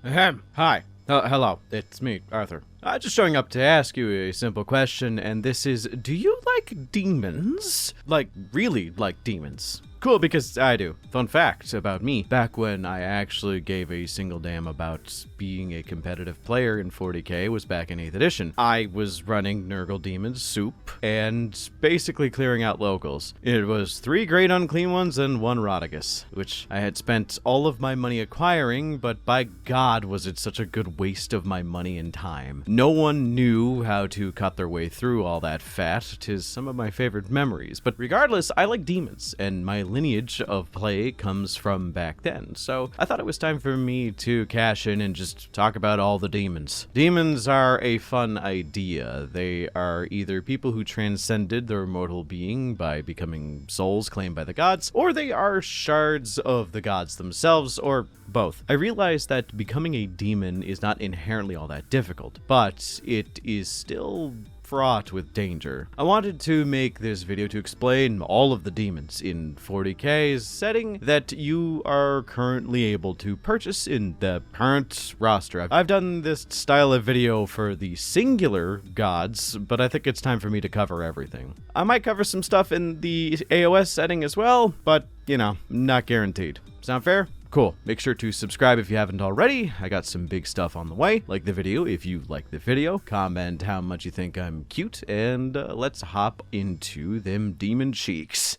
Ahem. Hi. Hello. It's me, Arthur. Just showing up to ask you a simple question, and this is, do you like demons? Like, really like demons? Cool, because I do. Fun fact about me, back when I actually gave a single damn about being a competitive player in 40k was back in 8th edition. I was running Nurgle Demons Soup and basically clearing out locals. It was 3 Great Unclean Ones and 1 Rotigus, which I had spent all of my money acquiring, but by God was it such a good waste of my money and time. No one knew how to cut their way through all that fat. 'Tis some of my favorite memories, but regardless, I like demons, and my lineage of play comes from back then, so I thought it was time for me to cash in and just talk about all the demons. Demons are a fun idea. They are either people who transcended their mortal being by becoming souls claimed by the gods, or they are shards of the gods themselves, or both. I realize that becoming a demon is not inherently all that difficult, but it is still fraught with danger. I wanted to make this video to explain all of the demons in 40k's setting that you are currently able to purchase in the current roster. I've done this style of video for the singular gods, but I think it's time for me to cover everything. I might cover some stuff in the AOS setting as well, but, you know, not guaranteed. Sound fair? Cool. Make sure to subscribe if you haven't already. I got some big stuff on the way. Like the video if you like the video. Comment how much you think I'm cute. And let's hop into them demon cheeks.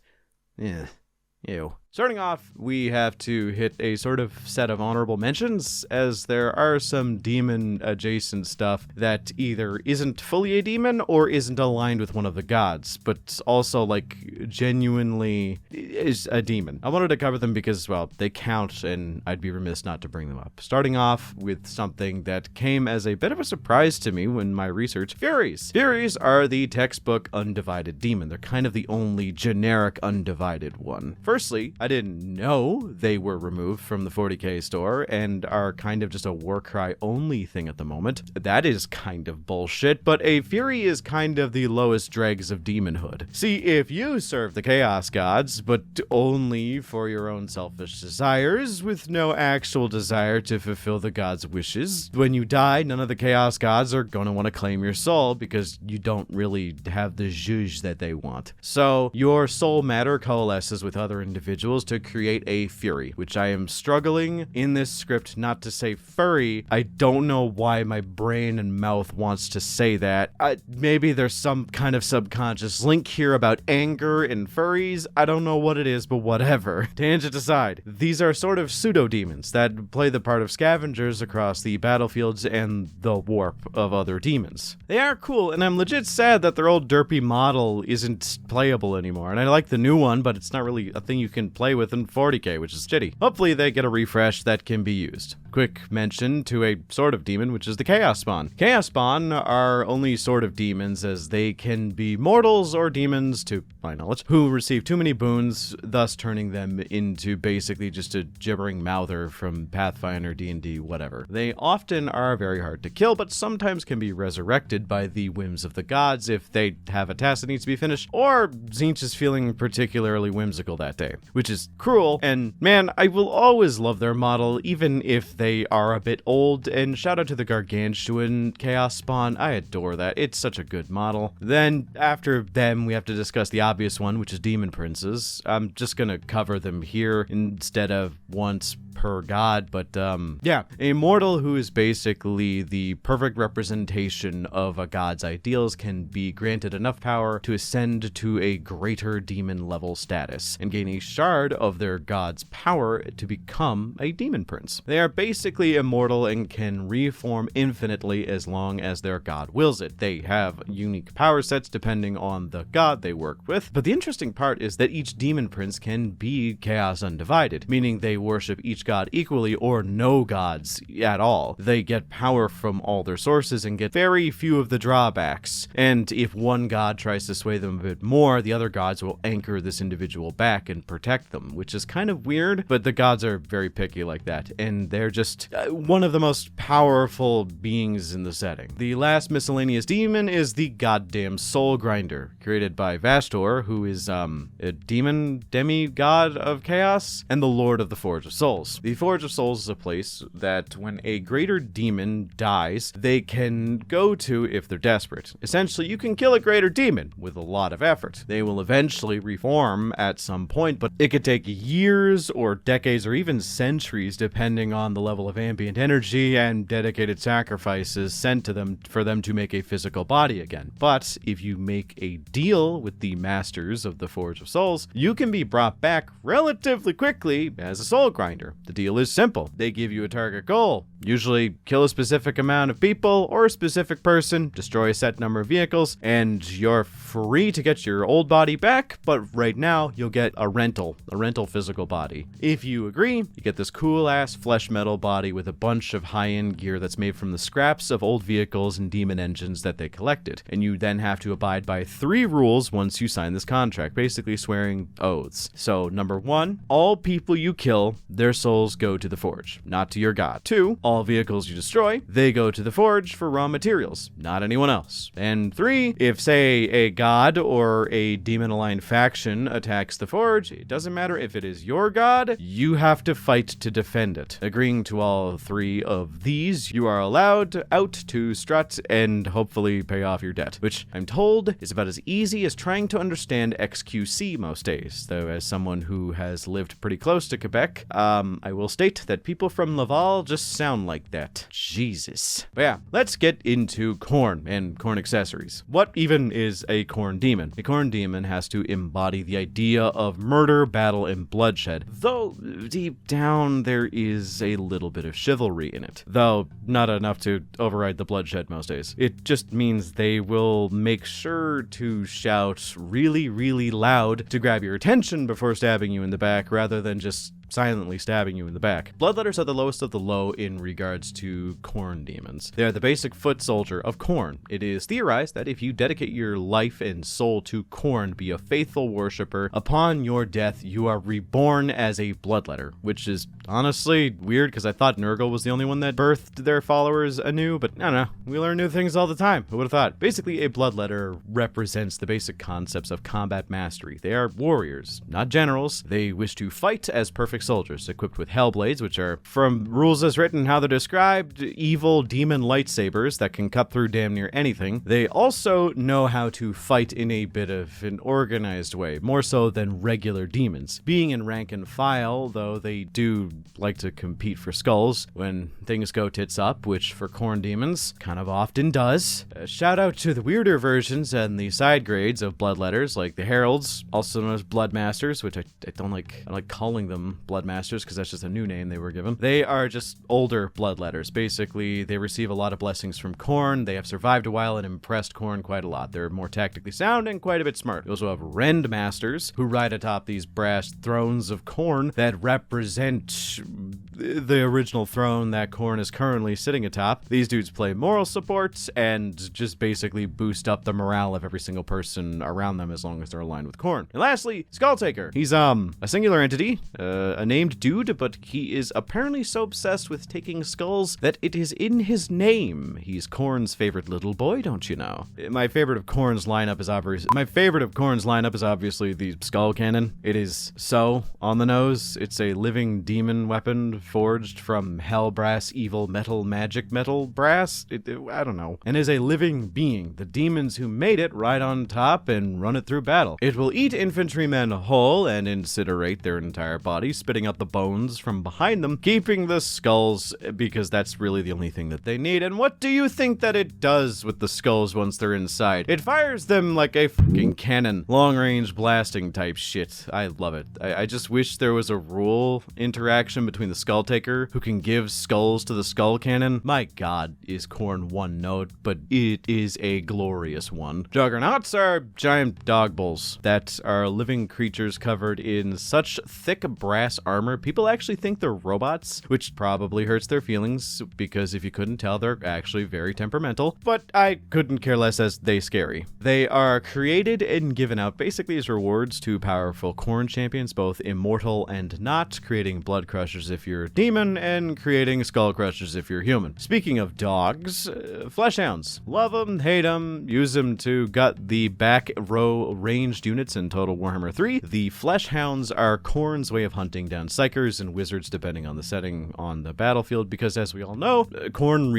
Yeah. Ew. Starting off, we have to hit a sort of set of honorable mentions, as there are some demon-adjacent stuff that either isn't fully a demon or isn't aligned with one of the gods, but also, like, genuinely is a demon. I wanted to cover them because, well, they count, and I'd be remiss not to bring them up. Starting off with something that came as a bit of a surprise to me when my research, Furies. Furies are the textbook undivided demon. They're kind of the only generic undivided one. Firstly, I didn't know they were removed from the 40k store and are kind of just a Warcry only thing at the moment. That is kind of bullshit, but a Fury is kind of the lowest dregs of demonhood. See, if you serve the Chaos Gods, but only for your own selfish desires, with no actual desire to fulfill the gods' wishes, when you die, none of the Chaos Gods are going to want to claim your soul because you don't really have the zhuzh that they want. So your soul matter coalesces with other individuals to create a Fury, which I am struggling in this script not to say furry. I don't know why my brain and mouth wants to say that. Maybe there's some kind of subconscious link here about anger and furries. I don't know what it is, but whatever. Tangent aside, these are sort of pseudo-demons that play the part of scavengers across the battlefields and the warp of other demons. They are cool, and I'm legit sad that their old derpy model isn't playable anymore, and I like the new one, but it's not really a thing you can play with in 40k, which is shitty. Hopefully they get a refresh that can be used. Quick mention to a sort of demon, which is the Chaos Spawn. Chaos Spawn are only sort of demons, as they can be mortals or demons, to my knowledge, who receive too many boons, thus turning them into basically just a gibbering mouther from Pathfinder, D&D, whatever. They often are very hard to kill, but sometimes can be resurrected by the whims of the gods if they have a task that needs to be finished, or Tzeentch is feeling particularly whimsical that day, which is cruel, and man, I will always love their model, even if they are a bit old, and shout out to the Gargantuan Chaos Spawn. I adore that. It's such a good model. Then, after them, we have to discuss the obvious one, which is Demon Princes. I'm just gonna cover them here instead of once per god, but yeah, a mortal who is basically the perfect representation of a god's ideals can be granted enough power to ascend to a greater demon level status and gain a shard of their god's power to become a demon prince. They are basically immortal and can reform infinitely as long as their god wills it. They have unique power sets depending on the god they work with, but the interesting part is that each demon prince can be chaos undivided, meaning they worship each god equally or no gods at all. They get power from all their sources and get very few of the drawbacks, and if one god tries to sway them a bit more, the other gods will anchor this individual back and protect them, which is kind of weird, but the gods are very picky like that, and they're just one of the most powerful beings in the setting. The last miscellaneous demon is the goddamn Soul Grinder, created by Vastor, who is a demon demigod of chaos and the Lord of the Forge of Souls. Souls. The Forge of Souls is a place that when a greater demon dies, they can go to if they're desperate. Essentially, you can kill a greater demon with a lot of effort. They will eventually reform at some point, but it could take years or decades or even centuries depending on the level of ambient energy and dedicated sacrifices sent to them for them to make a physical body again. But if you make a deal with the masters of the Forge of Souls, you can be brought back relatively quickly as a soul grinder. The deal is simple. They give you a target goal, usually kill a specific amount of people or a specific person, destroy a set number of vehicles, and you're free to get your old body back, but right now you'll get a rental physical body. If you agree, you get this cool ass flesh metal body with a bunch of high-end gear that's made from the scraps of old vehicles and demon engines that they collected. And you then have to abide by 3 rules once you sign this contract, basically swearing oaths. So number 1, all people you kill, their souls go to the Forge, not to your god. 2, all vehicles you destroy, they go to the Forge for raw materials, not anyone else. And 3, if say a god or a demon-aligned faction attacks the Forge, it doesn't matter if it is your god, you have to fight to defend it. Agreeing to all 3 of these, you are allowed out to strut and hopefully pay off your debt, which I'm told is about as easy as trying to understand XQC most days, though as someone who has lived pretty close to Quebec, I will state that people from Laval just sound like that. Jesus. But yeah, let's get into Khorne and Khorne accessories. What even is a Khorne demon? A Khorne demon has to embody the idea of murder, battle, and bloodshed, though deep down there is a little bit of chivalry in it, though not enough to override the bloodshed most days. It just means they will make sure to shout really, really loud to grab your attention before stabbing you in the back, rather than just silently stabbing you in the back. Bloodletters are the lowest of the low in regards to Khorne demons. They are the basic foot soldier of Khorne. It is theorized that if you dedicate your life and soul to Khorne, be a faithful worshiper, upon your death you are reborn as a bloodletter, which is honestly weird because I thought Nurgle was the only one that birthed their followers anew, but I don't know. We learn new things all the time. Who would have thought? Basically, a bloodletter represents the basic concepts of combat mastery. They are warriors, not generals. They wish to fight as perfect soldiers, equipped with hellblades, which are, from rules as written how they're described, evil demon lightsabers that can cut through damn near anything. They also know how to fight in a bit of an organized way, more so than regular demons. Being in rank and file, though, they do like to compete for skulls when things go tits up, which for Khorne demons kind of often does. Shout out to the weirder versions and the side grades of bloodletters, like the heralds, also known as bloodmasters, which I don't like. I like calling them bloodmasters because that's just a new name they were given. They are just older bloodletters. Basically, they receive a lot of blessings from Khorne. They have survived a while and impressed Khorne quite a lot. They're more tactically sound and quite a bit smart. We also have rend masters who ride atop these brass thrones of Khorne that represent the original throne that Khorne is currently sitting atop. These dudes play moral support and just basically boost up the morale of every single person around them as long as they're aligned with Khorne. And lastly, Skulltaker. He's a singular entity, a named dude, but he is apparently so obsessed with taking skulls that it is in his name. He's Khorne's favorite little boy, don't you know? My favorite of Khorne's lineup is obviously the skull cannon. It is so on the nose. It's a living demon weapon forged from hell brass, evil metal, magic metal brass. I don't know. And is a living being. The demons who made it ride on top and run it through battle. It will eat infantrymen whole and incinerate their entire body, spitting out the bones from behind them, keeping the skulls because that's really the only thing that they need. And what do you think that it does with the skulls once they're inside? It fires them like a fucking cannon. Long-range blasting type shit. I love it. I just wish there was a rule interaction between the Skulltaker, who can give skulls to the skull cannon. My god, is Khorne one note, but it is a glorious one. Juggernauts are giant dog bulls that are living creatures covered in such thick brass armor, people actually think they're robots, which probably hurts their feelings, because if you couldn't tell, they're actually very temperamental, but I couldn't care less as they scary. They are created and given out basically as rewards to powerful Khorne champions, both immortal and not, creating blood crushers if you're a demon, and creating skull crushers if you're human. Speaking of dogs, fleshhounds. Love them, hate them, use them to gut the back row ranged units in Total Warhammer 3. The fleshhounds are Khorne's way of hunting raining down psychers and wizards depending on the setting on the battlefield, because as we all know, Khorne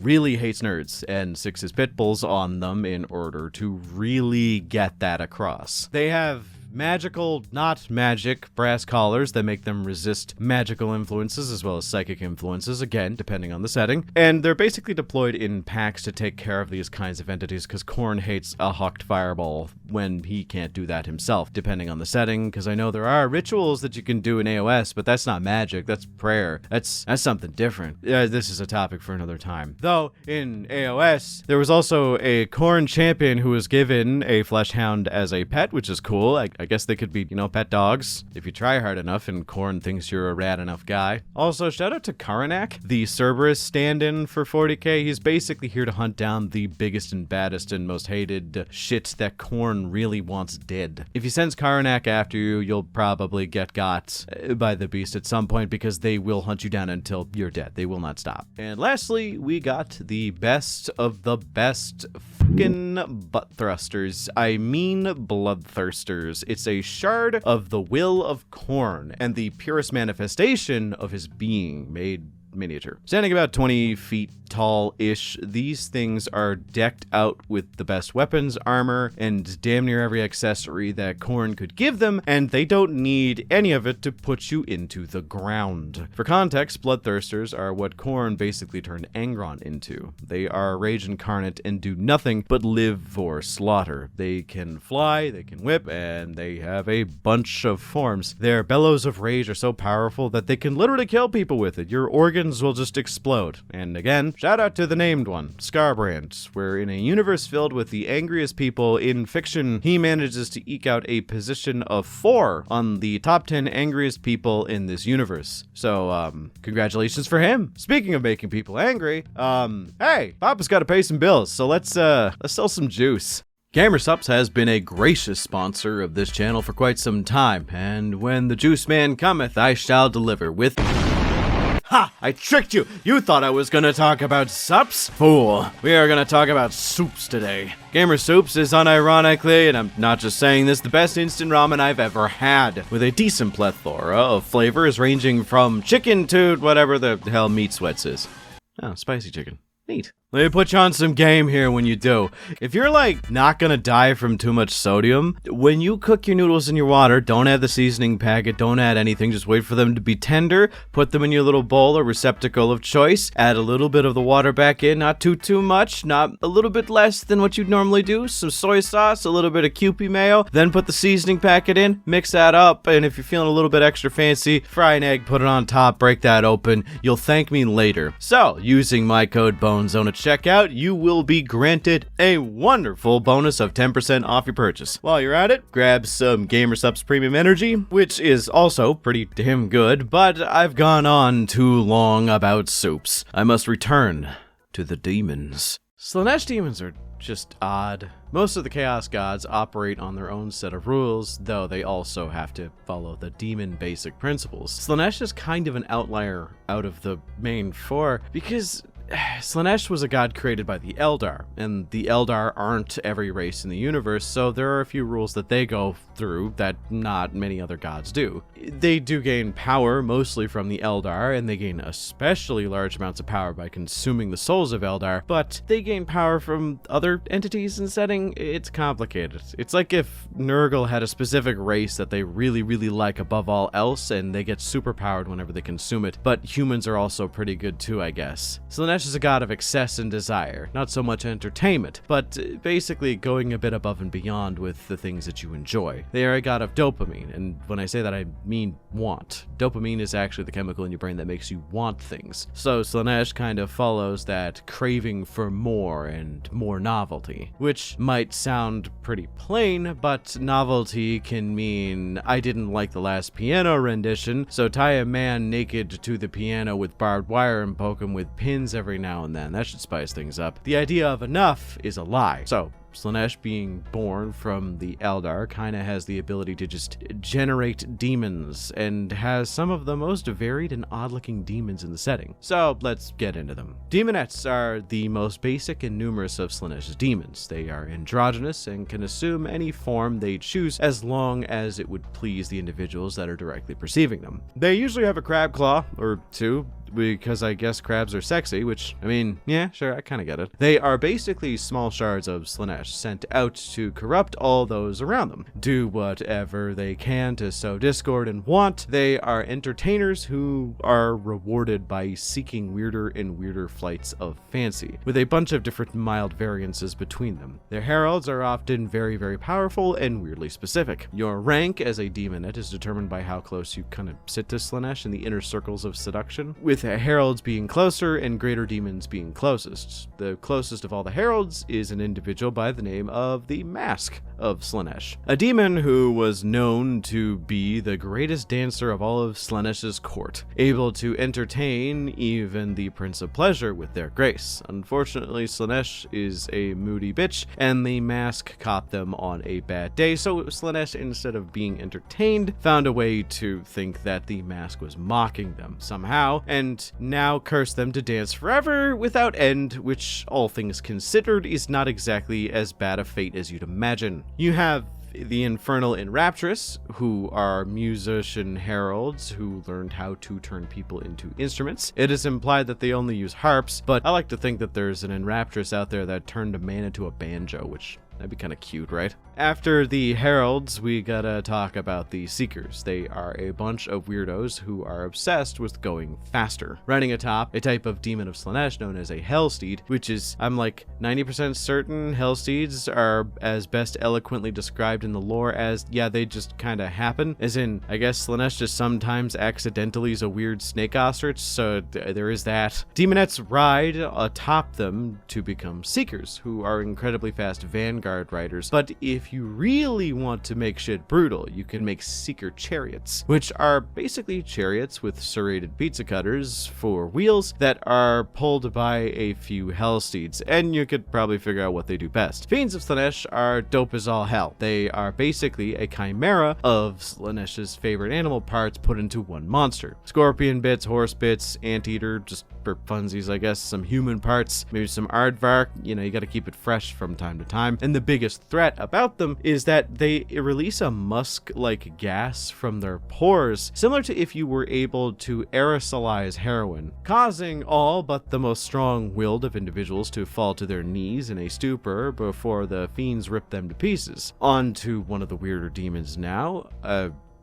really hates nerds and sticks his pit bulls on them in order to really get that across. They have magical, not magic, brass collars that make them resist magical influences as well as psychic influences, again, depending on the setting. And they're basically deployed in packs to take care of these kinds of entities, because Khorne hates a hucked fireball when he can't do that himself, depending on the setting, because I know there are rituals that you can do in AOS, but that's not magic, that's prayer. That's something different. This is a topic for another time. Though, in AOS, there was also a Khorne champion who was given a fleshhound as a pet, which is cool. I guess they could be, pet dogs if you try hard enough and Khorne thinks you're a rad enough guy. Also, shout out to Karbonic, the Cerberus stand-in for 40k. He's basically here to hunt down the biggest and baddest and most hated shit that Khorne really wants dead. If he sends Karbonic after you, you'll probably get got by the beast at some point, because they will hunt you down until you're dead. They will not stop. And lastly, we got the best of the best fucking butt thrusters. I mean bloodthirsters. It's a shard of the will of Khorne and the purest manifestation of his being, made miniature. Standing about 20 feet tall-ish, these things are decked out with the best weapons, armor, and damn near every accessory that Khorne could give them, and they don't need any of it to put you into the ground. For context, bloodthirsters are what Khorne basically turned Angron into. They are rage incarnate and do nothing but live for slaughter. They can fly, they can whip, and they have a bunch of forms. Their bellows of rage are so powerful that they can literally kill people with it. Your organs will just explode. And again, shout out to the named one, Scarbrand, where in a universe filled with the angriest people in fiction, he manages to eke out a position of 4 on the top 10 angriest people in this universe. So, congratulations for him. Speaking of making people angry, hey, Papa's gotta pay some bills, so let's sell some juice. GamerSupps has been a gracious sponsor of this channel for quite some time, and when the juice man cometh, I shall deliver with... Ha! I tricked you! You thought I was gonna talk about sups? Fool. We are gonna talk about soups today. GamerSupps is unironically, and I'm not just saying this, the best instant ramen I've ever had, with a decent plethora of flavors ranging from chicken to whatever the hell meat sweats is. Oh, spicy chicken. Neat. Let me put you on some game here when you do. If you're not gonna die from too much sodium, when you cook your noodles in your water, don't add the seasoning packet, don't add anything, just wait for them to be tender, put them in your little bowl or receptacle of choice, add a little bit of the water back in, not too much, not a little bit less than what you'd normally do, some soy sauce, a little bit of Kewpie mayo, then put the seasoning packet in, mix that up, and if you're feeling a little bit extra fancy, fry an egg, put it on top, break that open, you'll thank me later. So, using my code BONEZONE at checkout, you will be granted a wonderful bonus of 10% off your purchase. While you're at it, grab some GamerSupps Premium Energy, which is also pretty damn good, but I've gone on too long about soups. I must return to the demons. Slaanesh demons are just odd. Most of the Chaos Gods operate on their own set of rules, though they also have to follow the demon basic principles. Slaanesh is kind of an outlier out of the main 4, because Slaanesh was a god created by the Eldar, and the Eldar aren't every race in the universe, so there are a few rules that they go through that not many other gods do. They do gain power mostly from the Eldar, and they gain especially large amounts of power by consuming the souls of Eldar, but they gain power from other entities in setting. It's complicated. It's like if Nurgle had a specific race that they really like above all else, and they get superpowered whenever they consume it, but humans are also pretty good too, I guess. Slaanesh is a god of excess and desire, not so much entertainment, but basically going a bit above and beyond with the things that you enjoy. They are a god of dopamine, and when I say that I mean want. Dopamine is actually the chemical in your brain that makes you want things. So Slaanesh kind of follows that craving for more and more novelty, which might sound pretty plain, but novelty can mean I didn't like the last piano rendition, so tie a man naked to the piano with barbed wire and poke him with pins every now and then. That should spice things up. The idea of enough is a lie. So Slaanesh, being born from the Eldar, kind of has the ability to just generate demons and has some of the most varied and odd-looking demons in the setting. So let's get into them. Demonettes are the most basic and numerous of Slaanesh's demons. They are androgynous and can assume any form they choose as long as it would please the individuals that are directly perceiving them. They usually have a crab claw or two, because I guess crabs are sexy, which, I mean, yeah, sure, I kind of get it. They are basically small shards of Slaanesh sent out to corrupt all those around them, do whatever they can to sow discord and want. They are entertainers who are rewarded by seeking weirder and weirder flights of fancy, with a bunch of different mild variances between them. Their heralds are often very, very powerful and weirdly specific. Your rank as a demonette is determined by how close you kind of sit to Slaanesh in the inner circles of seduction, with heralds being closer and greater demons being closest. The closest of all the heralds is an individual by the name of the Mask of Slaanesh, a demon who was known to be the greatest dancer of all of Slaanesh's court, able to entertain even the Prince of Pleasure with their grace. Unfortunately, Slaanesh is a moody bitch, and the Mask caught them on a bad day, so Slaanesh, instead of being entertained, found a way to think that the Mask was mocking them somehow, and now curse them to dance forever without end, which, all things considered, is not exactly as bad a fate as you'd imagine. You have the Infernal Enraptress, who are musician heralds who learned how to turn people into instruments. It is implied that they only use harps, but I like to think that there's an Enraptress out there that turned a man into a banjo, which that'd be kind of cute, right? After the heralds, we gotta talk about the seekers. They are a bunch of weirdos who are obsessed with going faster. Riding atop a type of demon of Slaanesh known as a Hellsteed, which is, I'm like 90% certain Hellsteeds are as best eloquently described in the lore as, yeah, they just kind of happen. As in, I guess Slaanesh just sometimes accidentally is a weird snake ostrich, so there is that. Demonettes ride atop them to become seekers, who are incredibly fast vanguard riders. But if you really want to make shit brutal, you can make seeker chariots, which are basically chariots with serrated pizza cutters for wheels that are pulled by a few Hellsteeds, and you could probably figure out what they do best. Fiends of Slaanesh are dope as all hell. They are basically a chimera of Slaanesh's favorite animal parts put into one monster. Scorpion bits, horse bits, anteater, just for funsies, I guess, some human parts, maybe some aardvark. You know, you gotta keep it fresh from time to time. And the biggest threat about them is that they release a musk-like gas from their pores, similar to if you were able to aerosolize heroin, causing all but the most strong-willed of individuals to fall to their knees in a stupor before the fiends rip them to pieces. On to one of the weirder demons now.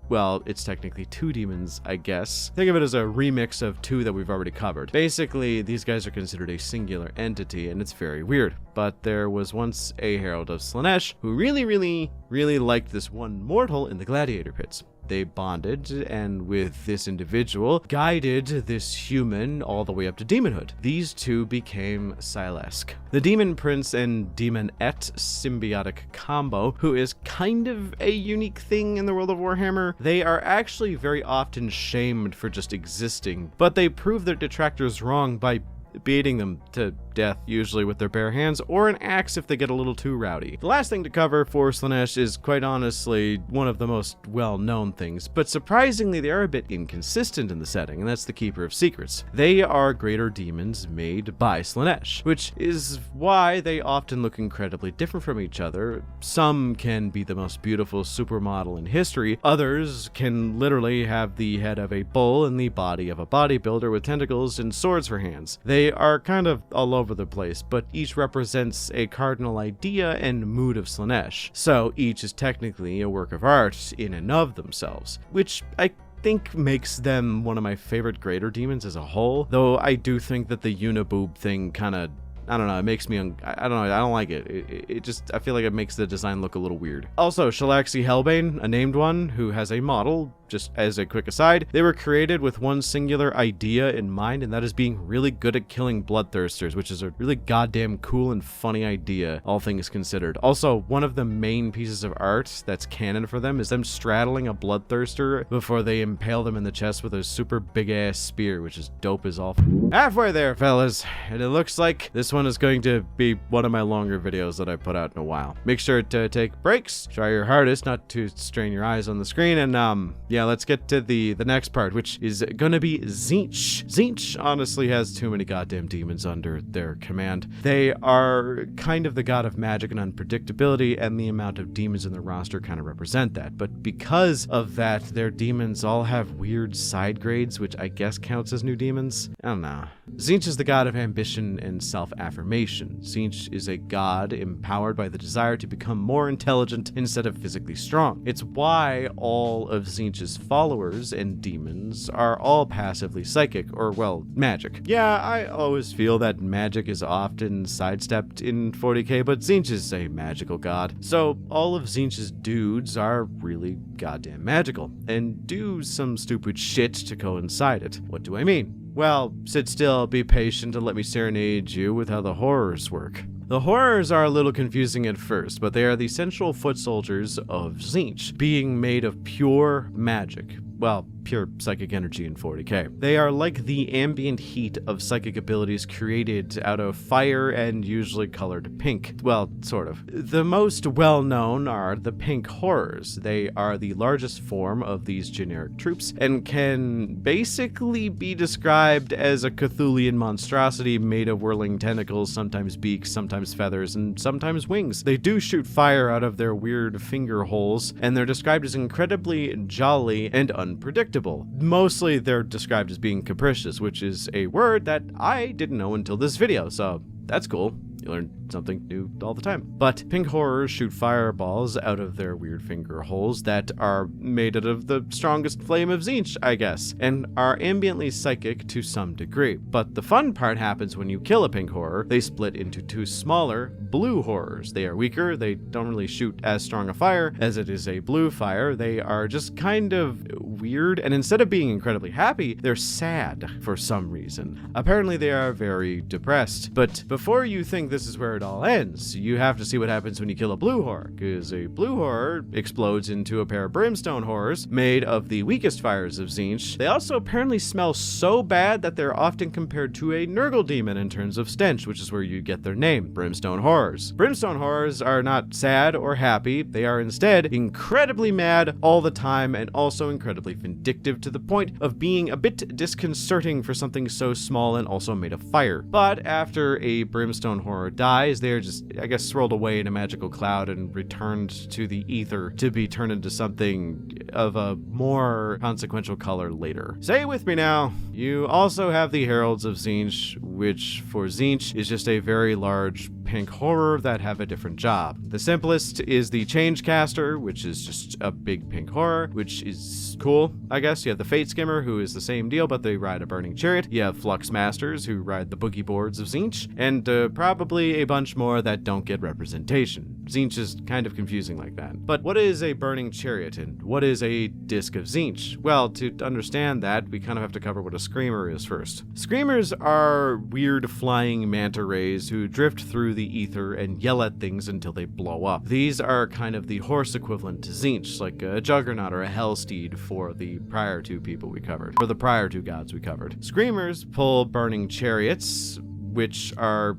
Well, it's technically two demons, I guess. Think of it as a remix of two that we've already covered. Basically, these guys are considered a singular entity, and it's very weird. But there was once a herald of Slaanesh who really liked this one mortal in the gladiator pits. They bonded, and with this individual, guided this human all the way up to demonhood. These two became Sylesk, the demon prince and demonette symbiotic combo, who is kind of a unique thing in the world of Warhammer. They are actually very often shamed for just existing, but they prove their detractors wrong by beating them to death, usually with their bare hands, or an axe if they get a little too rowdy. The last thing to cover for Slaanesh is quite honestly one of the most well-known things, but surprisingly they are a bit inconsistent in the setting, and that's the Keeper of Secrets. They are greater demons made by Slaanesh, which is why they often look incredibly different from each other. Some can be the most beautiful supermodel in history, others can literally have the head of a bull and the body of a bodybuilder with tentacles and swords for hands. They are kind of all over the place, but each represents a cardinal idea and mood of Slaanesh, so each is technically a work of art in and of themselves, which I think makes them one of my favorite greater demons as a whole, though I do think that the uniboob thing kind of, I don't know, it makes me, I don't know, I don't like it. It just, I feel like it makes the design look a little weird. Also, Shalaxi Hellbane, a named one, who has a model. Just as a quick aside, they were created with one singular idea in mind, and that is being really good at killing bloodthirsters, which is a really goddamn cool and funny idea, all things considered. Also, one of the main pieces of art that's canon for them is them straddling a bloodthirster before they impale them in the chest with a super big ass spear, which is dope as all. Halfway there, fellas, and it looks like this one one is going to be one of my longer videos that I put out in a while. Make sure to take breaks, try your hardest not to strain your eyes on the screen, and yeah, let's get to the next part, which is gonna be Tzeentch. Tzeentch honestly has too many goddamn demons under their command. They are kind of the god of magic and unpredictability, and the amount of demons in the roster kind of represent that. But because of that, their demons all have weird side grades, which I guess counts as new demons. I don't know. Tzeentch is the god of ambition and self-affirmation. Tzeentch is a god empowered by the desire to become more intelligent instead of physically strong. It's why all of Tzeentch's followers and demons are all passively psychic, or well, magic. Yeah, I always feel that magic is often sidestepped in 40k, but Tzeentch is a magical god. So all of Tzeentch's dudes are really goddamn magical, and do some stupid shit to coincide it. What do I mean? Well, sit still, be patient, and let me serenade you with how the horrors work. The horrors are a little confusing at first, but they are the central foot soldiers of Tzeentch, being made of pure magic. Well, pure psychic energy in 40k. They are like the ambient heat of psychic abilities created out of fire and usually colored pink. Well, sort of. The most well-known are the pink horrors. They are the largest form of these generic troops and can basically be described as a Cthulhian monstrosity made of whirling tentacles, sometimes beaks, sometimes feathers, and sometimes wings. They do shoot fire out of their weird finger holes, and they're described as incredibly jolly and unpredictable. Mostly they're described as being capricious, which is a word that I didn't know until this video, so that's cool. You learn something new all the time. But pink horrors shoot fireballs out of their weird finger holes that are made out of the strongest flame of Tzeentch, I guess, and are ambiently psychic to some degree. But the fun part happens when you kill a pink horror. They split into two smaller blue horrors. They are weaker, they don't really shoot as strong a fire as it is a blue fire. They are just kind of weird, and instead of being incredibly happy, they're sad for some reason. Apparently they are very depressed. But before you think this is where it all ends, you have to see what happens when you kill a blue horror, because a blue horror explodes into a pair of brimstone horrors made of the weakest fires of Tzeentch. They also apparently smell so bad that they're often compared to a Nurgle demon in terms of stench, which is where you get their name, brimstone horrors. Brimstone horrors are not sad or happy, they are instead incredibly mad all the time and also incredibly vindictive to the point of being a bit disconcerting for something so small and also made of fire. But after a brimstone horror dies, they're just, I guess, swirled away in a magical cloud and returned to the ether to be turned into something of a more consequential color later. Say it with me now. You also have the Heralds of Tzeentch, which for Tzeentch is just a very large pink horror that have a different job. The simplest is the Change Caster, which is just a big pink horror, which is cool, I guess. You have the Fate Skimmer, who is the same deal, but they ride a burning chariot. You have Flux Masters, who ride the boogie boards of Tzeentch, and probably a bunch more that don't get representation. Tzeentch is kind of confusing like that. But what is a burning chariot, and what is a disc of Tzeentch? Well, to understand that, we kind of have to cover what a screamer is first. Screamers are weird flying manta rays who drift through the ether and yell at things until they blow up. These are kind of the horse equivalent to Tzeentch, like a juggernaut or a hellsteed for the prior two people we covered, or the prior two gods we covered. Screamers pull burning chariots, which are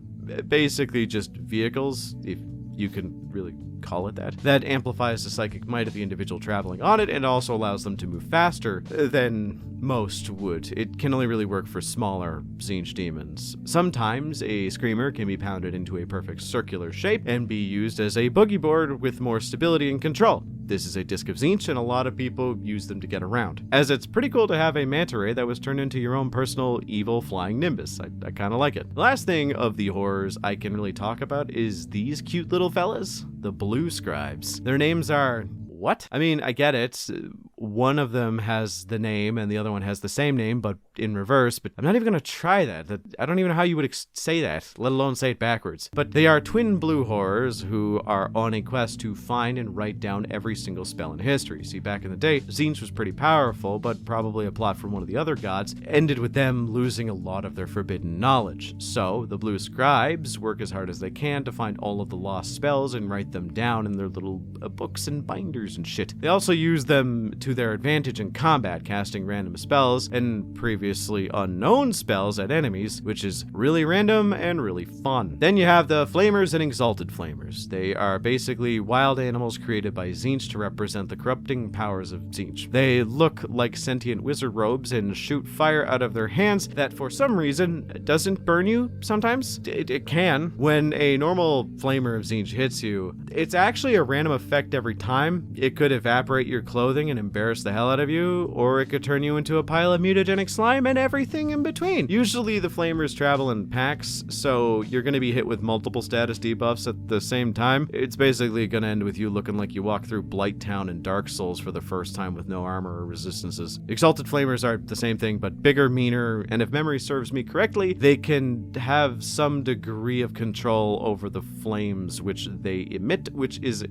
basically just vehicles, if you can really call it that amplifies the psychic might of the individual traveling on it and also allows them to move faster than most would. It can only really work for smaller Tzeentch demons. Sometimes a screamer can be pounded into a perfect circular shape and be used as a boogie board with more stability and control. This is a disc of Tzeentch, and a lot of people use them to get around, as it's pretty cool to have a manta ray that was turned into your own personal evil flying nimbus. I kind of like it. The last thing of the horrors I can really talk about is these cute little fellas, the blue scribes. Their names are... what? I mean, I get it. One of them has the name and the other one has the same name, but in reverse. But I'm not even going to try that. I don't even know how you would say that, let alone say it backwards. But they are twin blue horrors who are on a quest to find and write down every single spell in history. See, back in the day, Tzeentch was pretty powerful, but probably a plot from one of the other gods ended with them losing a lot of their forbidden knowledge. So the blue scribes work as hard as they can to find all of the lost spells and write them down in their little books and binders and shit. They also use them to to their advantage in combat, casting random spells and previously unknown spells at enemies, which is really random and really fun. Then you have the Flamers and Exalted Flamers. They are basically wild animals created by Tzeentch to represent the corrupting powers of Tzeentch. They look like sentient wizard robes and shoot fire out of their hands that for some reason doesn't burn you sometimes. It can. When a normal flamer of Tzeentch hits you, it's actually a random effect every time. It could evaporate your clothing and embarrass the hell out of you, or it could turn you into a pile of mutagenic slime and everything in between. Usually the flamers travel in packs, so you're going to be hit with multiple status debuffs at the same time. It's basically going to end with you looking like you walk through Blighttown and Dark Souls for the first time with no armor or resistances. Exalted Flamers are the same thing, but bigger, meaner, and if memory serves me correctly, they can have some degree of control over the flames which they emit, which is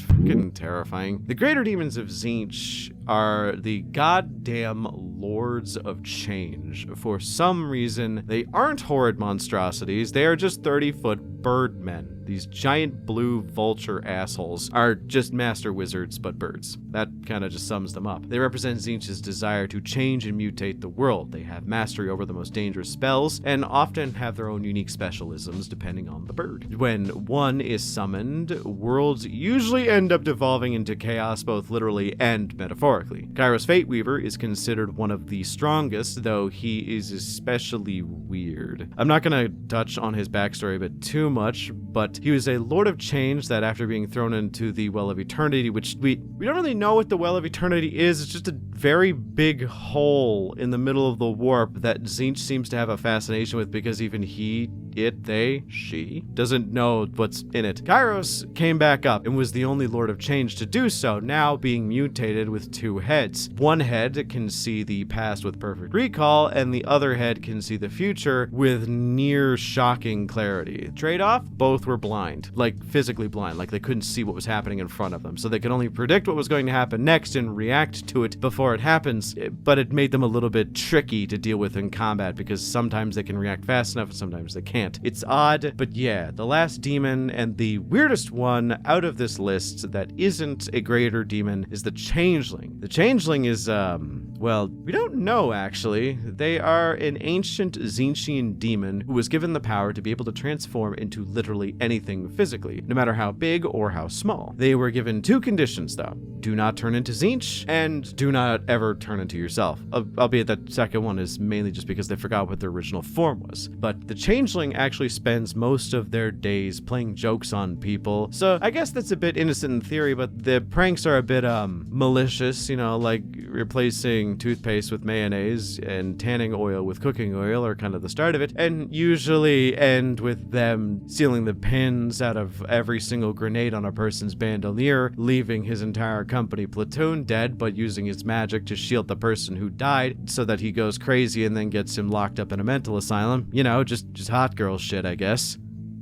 fucking terrifying. The greater demons of Tzeentch are the goddamn Lords of Change. For some reason, they aren't horrid monstrosities, they are just 30-foot birdmen. These giant blue vulture assholes are just master wizards, but birds. That kind of just sums them up. They represent Tzeentch's desire to change and mutate the world. They have mastery over the most dangerous spells, and often have their own unique specialisms depending on the bird. When one is summoned, worlds usually end up devolving into chaos, both literally and metaphorically. Kairos Fateweaver is considered one of the strongest, though he is especially weird. I'm not gonna touch on his backstory a bit too much, but he was a Lord of Change that after being thrown into the Well of Eternity, which we don't really know what the Well of Eternity is, it's just a very big hole in the middle of the warp that Tzeentch seems to have a fascination with because even he, it, they, she, doesn't know what's in it. Kairos came back up and was the only Lord of Change to do so, now being mutated with two heads. One head can see the past with perfect recall, and the other head can see the future with near shocking clarity. Trade-off? Both were blind, like physically blind, like they couldn't see what was happening in front of them, so they could only predict what was going to happen next and react to it before it happens, but it made them a little bit tricky to deal with in combat because sometimes they can react fast enough and sometimes they can't. It's odd, but yeah, the last demon and the weirdest one out of this list that isn't a greater demon is the Changeling. The Changeling is, well, we don't know actually. They are an ancient Tzeentchian demon who was given the power to be able to transform into literally anything physically, no matter how big or how small. They were given two conditions though. Do not turn into Tzeentch, and do not ever turn into yourself. Albeit that second one is mainly just because they forgot what their original form was. But the Changeling actually spends most of their days playing jokes on people, so I guess that's a bit innocent in theory, but the pranks are a bit malicious, you know, like replacing toothpaste with mayonnaise and tanning oil with cooking oil are kind of the start of it, and usually end with them stealing the pins out of every single grenade on a person's bandolier, leaving his entire company platoon dead, but using his magic to shield the person who died so that he goes crazy and then gets him locked up in a mental asylum. You know, just hot girl shit, I guess.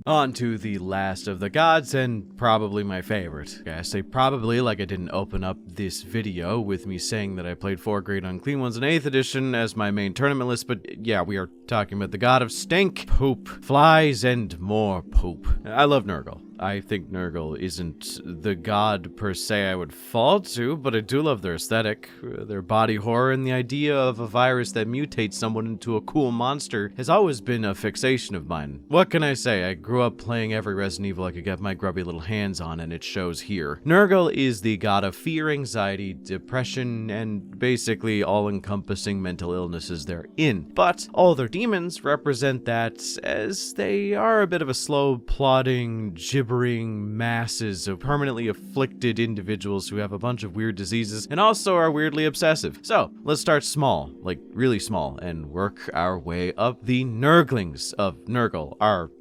On to the last of the gods, and probably my favorite. Okay, I say probably like I didn't open up this video with me saying that I played 4 Great Unclean Ones in 8th edition as my main tournament list, but yeah, we are talking about the god of stink, poop, flies, and more poop. I love Nurgle. I think Nurgle isn't the god per se I would fall to, but I do love their aesthetic, their body horror, and the idea of a virus that mutates someone into a cool monster has always been a fixation of mine. What can I say? I grew up playing every Resident Evil I could get my grubby little hands on, and it shows here. Nurgle is the god of fear, anxiety, depression, and basically all-encompassing mental illnesses they're in. But all their demons represent that, as they are a bit of a slow, plodding, gibbering masses of permanently afflicted individuals who have a bunch of weird diseases and also are weirdly obsessive. So let's start small, like really small, and work our way up. The Nurglings of Nurgle are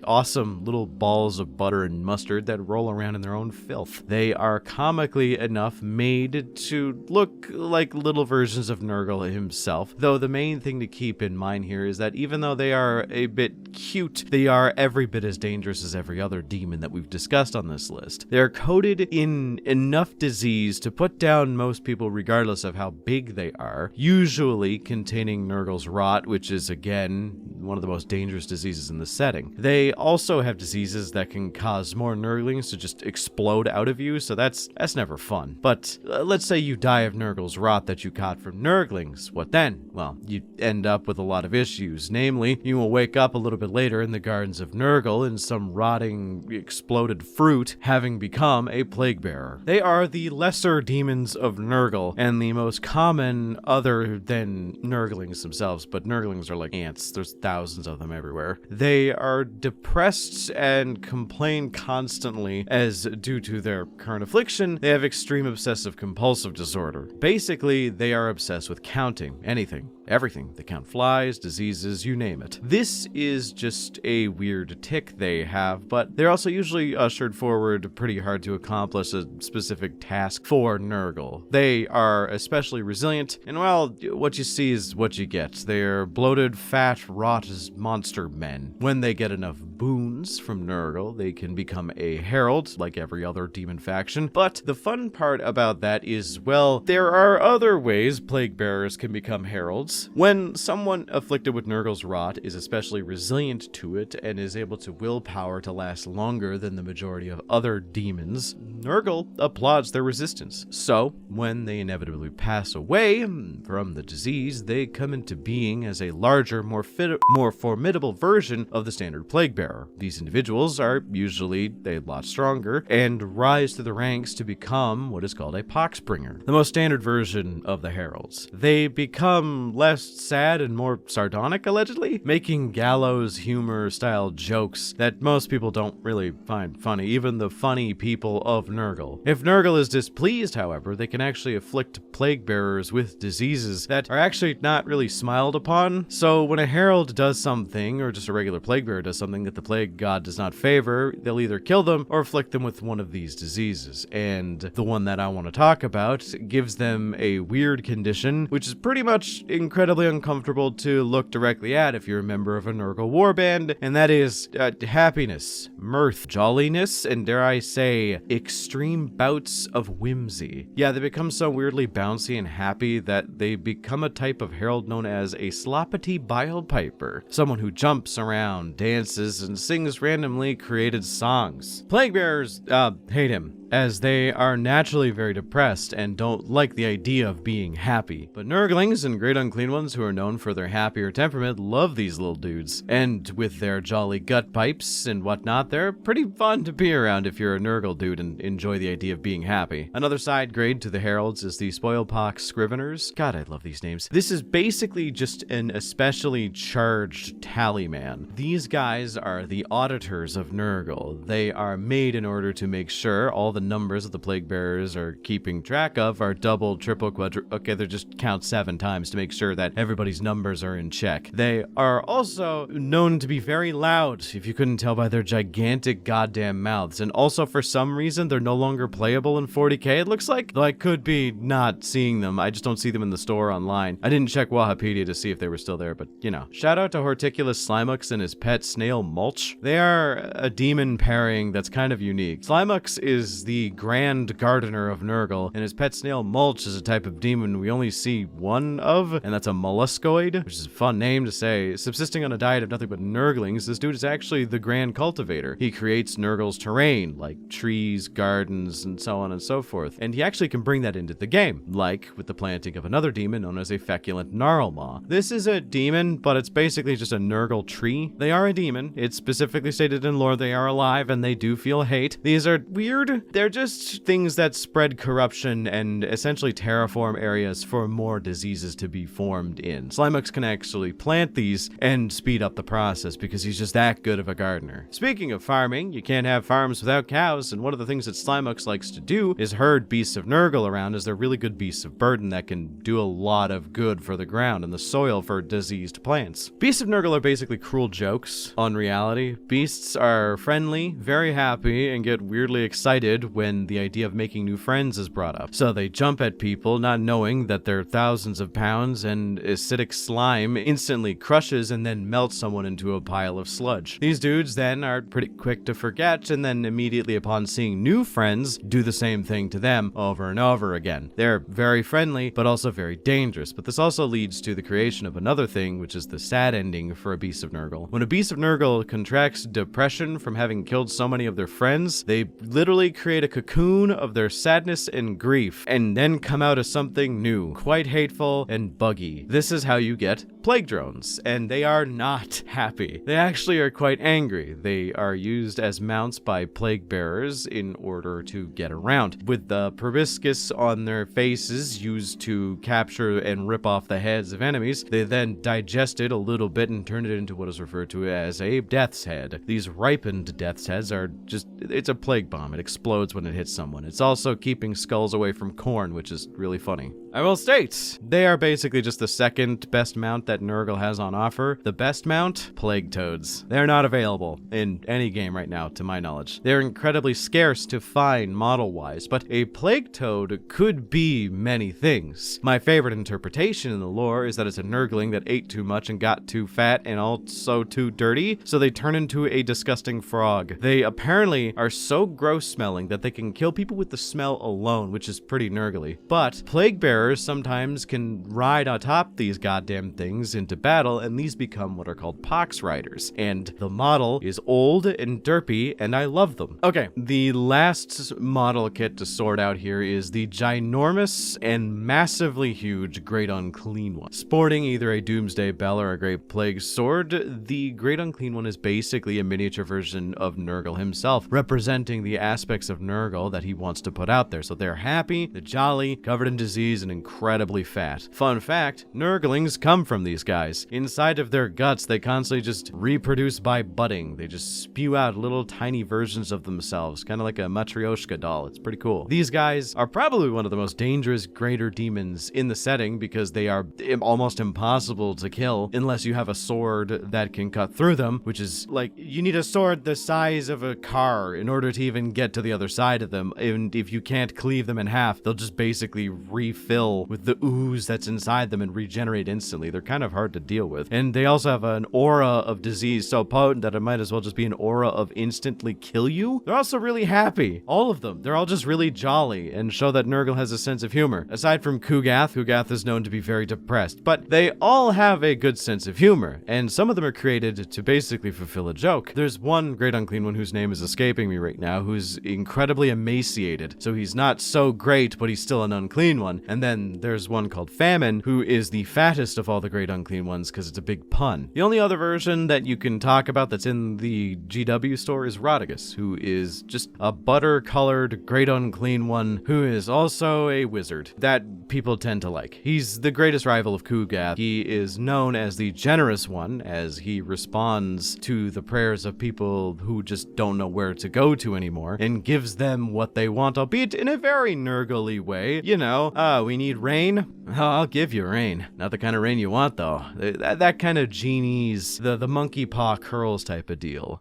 awesome little balls of butter and mustard that roll around in their own filth. They are comically enough made to look like little versions of Nurgle himself, though the main thing to keep in mind here is that even though they are a bit cute, they are every bit as dangerous as every other demon that we've discussed on this list. They are coated in enough disease to put down most people regardless of how big they are, usually containing Nurgle's rot, which is again one of the most dangerous diseases in the setting. They also have diseases that can cause more Nurglings to just explode out of you, so that's never fun. But let's say you die of Nurgle's rot that you caught from Nurglings. What then? Well, you end up with a lot of issues. Namely, you will wake up a little bit later in the gardens of Nurgle in some rotting, exploded fruit, having become a plague bearer. They are the lesser demons of Nurgle, and the most common other than Nurglings themselves, but Nurglings are like ants. There's thousands of them everywhere. They are depressed and complain constantly, as due to their current affliction, they have extreme obsessive compulsive disorder. Basically, they are obsessed with counting anything, everything. They count flies, diseases, you name it. This is just a weird tick they have, but they're also usually ushered forward pretty hard to accomplish a specific task for Nurgle. They are especially resilient, and well, what you see is what you get. They're bloated, fat, rot as monster men. When they get enough boons from Nurgle, they can become a herald, like every other demon faction. But the fun part about that is, well, there are other ways plague bearers can become heralds. When someone afflicted with Nurgle's rot is especially resilient to it and is able to willpower to last longer than the majority of other demons, Nurgle applauds their resistance. So, when they inevitably pass away from the disease, they come into being as a larger, more formidable version of the standard plague bearer. These individuals are usually a lot stronger and rise through the ranks to become what is called a poxbringer, the most standard version of the heralds. They become less sad and more sardonic, allegedly, making gallows humor style jokes that most people don't really find funny, even the funny people of Nurgle. If Nurgle is displeased, however, they can actually afflict plague bearers with diseases that are actually not really smiled upon. So when a herald does something, or just a regular plague bearer does something that the plague god does not favor, they'll either kill them or afflict them with one of these diseases. And the one that I want to talk about gives them a weird condition, which is pretty much incredibly uncomfortable to look directly at if you're a member of a Nurgle warband, and that is happiness, mirth, jolliness, and dare I say, extreme bouts of whimsy. Yeah, they become so weirdly bouncy and happy that they become a type of herald known as a sloppity bile piper, someone who jumps around, dances, and sings randomly created songs. Plague bearers hate him, as they are naturally very depressed and don't like the idea of being happy. But Nurglings and Great Unclean Ones, who are known for their happier temperament, love these little dudes. And with their jolly gut pipes and whatnot, they're pretty fun to be around if you're a Nurgle dude and enjoy the idea of being happy. Another side grade to the heralds is the Spoilpox Scriveners. God, I love these names. This is basically just an especially charged tallyman. These guys are the auditors of Nurgle. They are made in order to make sure all the numbers of the plague bearers are keeping track of are double, triple, okay, they just count 7 times to make sure that everybody's numbers are in check. They are also known to be very loud, if you couldn't tell by their gigantic goddamn mouths, and also for some reason they're no longer playable in 40k, it looks like, though I could be not seeing them. I just don't see them in the store online. I didn't check Wahapedia to see if they were still there, but you know. Shout out to Horticulus Slimux and his pet snail Mulch. They are a demon pairing that's kind of unique. Slimux is the Grand Gardener of Nurgle, and his pet snail Mulch is a type of demon we only see one of, and that's a molluscoid, which is a fun name to say. Subsisting on a diet of nothing but Nurglings, this dude is actually the Grand Cultivator. He creates Nurgle's terrain, like trees, gardens, and so on and so forth, and he actually can bring that into the game, like with the planting of another demon known as a feculent Gnarlmaw. This is a demon, but it's basically just a Nurgle tree. They are a demon. It's specifically stated in lore they are alive, and they do feel hate. These are weird. They're just things that spread corruption and essentially terraform areas for more diseases to be formed in. Slimux can actually plant these and speed up the process because he's just that good of a gardener. Speaking of farming, you can't have farms without cows, and one of the things that Slimux likes to do is herd beasts of Nurgle around, as they're really good beasts of burden that can do a lot of good for the ground and the soil for diseased plants. Beasts of Nurgle are basically cruel jokes on reality personality. Beasts are friendly, very happy, and get weirdly excited when the idea of making new friends is brought up. So they jump at people, not knowing that they're thousands of pounds, and acidic slime instantly crushes and then melts someone into a pile of sludge. These dudes then are pretty quick to forget, and then immediately upon seeing new friends, do the same thing to them over and over again. They're very friendly, but also very dangerous. But this also leads to the creation of another thing, which is the sad ending for a Beast of Nurgle. When a Beast of Nurgle contracts depression from having killed so many of their friends, they literally create a cocoon of their sadness and grief, and then come out as something new, quite hateful and buggy. This is how you get plague drones, and they are not happy. They actually are quite angry. They are used as mounts by plague bearers in order to get around, with the proboscis on their faces used to capture and rip off the heads of enemies. They then digest it a little bit and turn it into what is referred to as a death's head. These ripened death's heads are just, it's a plague bomb. It explodes when it hits someone. It's also keeping skulls away from Khorne, which is really funny. I will state, they are basically just the second best mount that Nurgle has on offer. The best mount? Plague Toads. They're not available in any game right now, to my knowledge. They're incredibly scarce to find model-wise, but a Plague Toad could be many things. My favorite interpretation in the lore is that it's a Nurgling that ate too much and got too fat and also too dirty, so they turn into a disgusting frog. They apparently are so gross-smelling that they can kill people with the smell alone, which is pretty Nurgly. But Plague Bearers sometimes can ride atop these goddamn things into battle, and these become what are called pox riders. And the model is old and derpy, and I love them. Okay, the last model kit to sort out here is the ginormous and massively huge Great Unclean One. Sporting either a Doomsday Bell or a Great Plague Sword, the Great Unclean One is basically a miniature version of Nurgle himself, representing the aspects of Nurgle that he wants to put out there. So they're happy, they're jolly, covered in disease, and incredibly fat. Fun fact, Nurglings come from these guys. Inside of their guts, they constantly just reproduce by budding. They just spew out little tiny versions of themselves, kind of like a Matryoshka doll. It's pretty cool. These guys are probably one of the most dangerous greater demons in the setting because they are almost impossible to kill unless you have a sword that can cut through them, which is like, you need a sword the size of a car in order to even get to the other side of them. And if you can't cleave them in half, they'll just basically refill with the ooze that's inside them and regenerate instantly. They're kind of hard to deal with. And they also have an aura of disease so potent that it might as well just be an aura of instantly kill you. They're also really happy. All of them. They're all just really jolly and show that Nurgle has a sense of humor. Aside from Kugath is known to be very depressed, but they all have a good sense of humor, and some of them are created to basically fulfill a joke. There's one Great Unclean One whose name is escaping me right now, who's incredibly emaciated, so he's not so great, but he's still an unclean one. And then there's one called Famine, who is the fattest of all the Great Unclean Ones because it's a big pun. The only other version that you can talk about that's in the GW store is Rodigus, who is just a butter-colored Great Unclean One who is also a wizard that people tend to like. He's the greatest rival of Kugath. He is known as the generous one, as he responds to the prayers of people who just don't know where to go to anymore and gives them what they want, albeit in a very Nurgle-y way. You know, we need rain? Oh, I'll give you rain. Not the kind of rain you want, though. That kind of genie's, the monkey paw curls type of deal.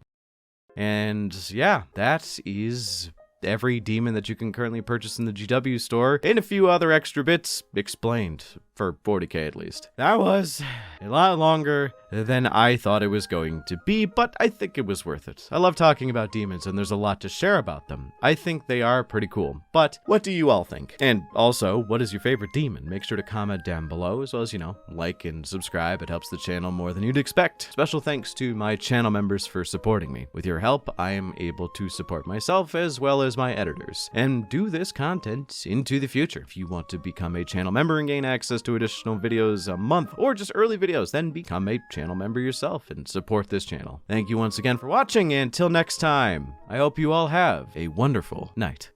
And yeah, that is every demon that you can currently purchase in the GW store, and a few other extra bits explained for 40k at least. That was a lot longer than I thought it was going to be, but I think it was worth it. I love talking about demons, and there's a lot to share about them. I think they are pretty cool, but what do you all think? And also, what is your favorite demon? Make sure to comment down below, as well as, like and subscribe. It helps the channel more than you'd expect. Special thanks to my channel members for supporting me. With your help, I am able to support myself as well as my editors, and do this content into the future. If you want to become a channel member and gain access to additional videos a month, or just early videos, then become a channel member yourself and support this channel. Thank you once again for watching, and until next time, I hope you all have a wonderful night.